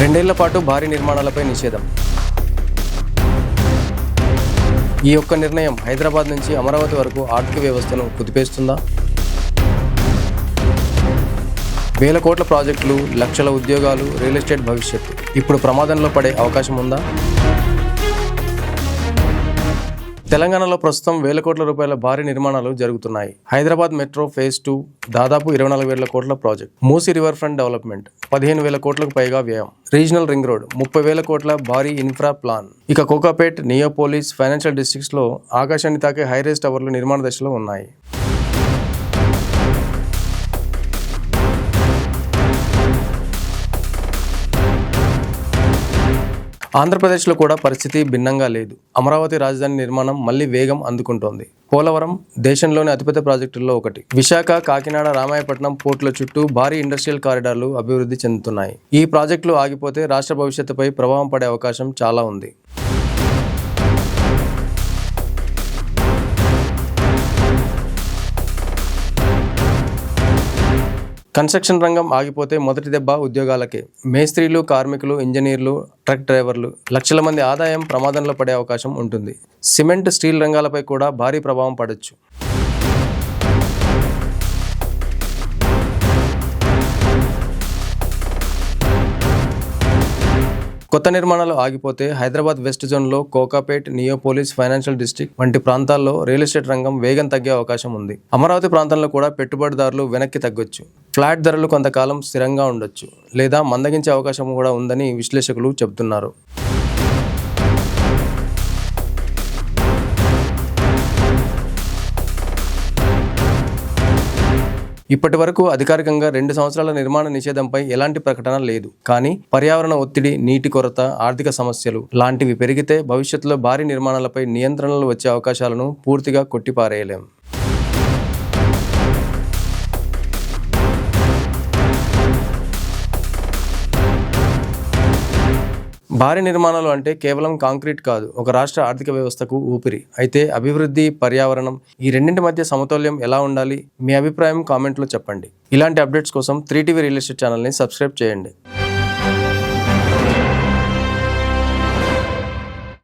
రెండేళ్ల పాటు భారీ నిర్మాణాలపై నిషేధం. ఈ ఒక్క నిర్ణయం హైదరాబాద్ నుంచి అమరావతి వరకు ఆర్థిక వ్యవస్థను కుదిపేస్తుందా? వేల కోట్ల ప్రాజెక్టులు, లక్షల ఉద్యోగాలు, రియల్ ఎస్టేట్ భవిష్యత్తు ఇప్పుడు ప్రమాదంలో పడే అవకాశం ఉందా? తెలంగాణలో ప్రస్తుతం వేల కోట్ల రూపాయల భారీ నిర్మాణాలు జరుగుతున్నాయి. హైదరాబాద్ మెట్రో ఫేజ్ 2 దాదాపు 24,000 కోట్ల project. Musi river front development 15,000 కోట్లకు పైగా వ్యయం. రీజనల్ రింగ్ రోడ్ 30,000 కోట్ల భారీ ఇన్ఫ్రా ప్లాన్. ఇక కోకాపేట్, నియోపోలిస్, ఫైనాన్షియల్ డిస్ట్రిక్ట్స్ లో ఆకాశాన్ని తాకే హైరేజ్ టవర్లు నిర్మాణ దశలో ఉన్నాయి. ఆంధ్రప్రదేశ్లో కూడా పరిస్థితి భిన్నంగా లేదు. అమరావతి రాజధాని నిర్మాణం మళ్లీ వేగం అందుకుంటోంది. పోలవరం దేశంలోని అతిపెద్ద ప్రాజెక్టుల్లో ఒకటి. విశాఖ, కాకినాడ, రామాయపట్నం పోర్టుల చుట్టూ భారీ ఇండస్ట్రియల్ కారిడార్లు అభివృద్ధి చెందుతున్నాయి. ఈ ప్రాజెక్టులు ఆగిపోతే రాష్ట్ర భవిష్యత్తుపై ప్రభావం పడే అవకాశం చాలా ఉంది. కన్స్ట్రక్షన్ రంగం ఆగిపోతే మొదటి దెబ్బ ఉద్యోగాలకే. మేస్త్రీలు, కార్మికులు, ఇంజనీర్లు, ట్రక్ డ్రైవర్లు, లక్షల మంది ఆదాయం ప్రమాదంలో పడే అవకాశం ఉంటుంది. సిమెంట్, స్టీల్ రంగాలపై కూడా భారీ ప్రభావం పడొచ్చు. కొత్త నిర్మాణాలు ఆగిపోతే హైదరాబాద్ వెస్ట్ జోన్లో కోకాపేట్, నియోపోలిస్, ఫైనాన్షియల్ డిస్ట్రిక్ట్ వంటి ప్రాంతాల్లో రియల్ ఎస్టేట్ రంగం వేగం తగ్గే అవకాశం ఉంది. అమరావతి ప్రాంతంలో కూడా పెట్టుబడిదారులు వెనక్కి తగ్గొచ్చు. ఫ్లాట్ ధరలు కొంతకాలం స్థిరంగా ఉండొచ్చు లేదా మందగించే అవకాశం కూడా ఉందని విశ్లేషకులు చెబుతున్నారు. ఇప్పటి వరకు అధికారికంగా 2 సంవత్సరాల నిర్మాణ నిషేధంపై ఎలాంటి ప్రకటన లేదు. కానీ పర్యావరణ ఒత్తిడి, నీటి కొరత, ఆర్థిక సమస్యలు లాంటివి పెరిగితే భవిష్యత్తులో భారీ నిర్మాణాలపై నియంత్రణలు వచ్చే అవకాశాలను పూర్తిగా కొట్టిపారేయలేం. భారీ నిర్మాణాలు అంటే కేవలం కాంక్రీట్ కాదు, ఒక రాష్ట్ర ఆర్థిక వ్యవస్థకు ఊపిరి. అయితే అభివృద్ధి, పర్యావరణం ఈ రెండింటి మధ్య సమతౌల్యం ఎలా ఉండాలి? మీ అభిప్రాయం కామెంట్లో చెప్పండి. ఇలాంటి అప్డేట్స్ కోసం 3TV రియల్ ఎస్టేట్ ఛానల్ని సబ్స్క్రైబ్ చేయండి.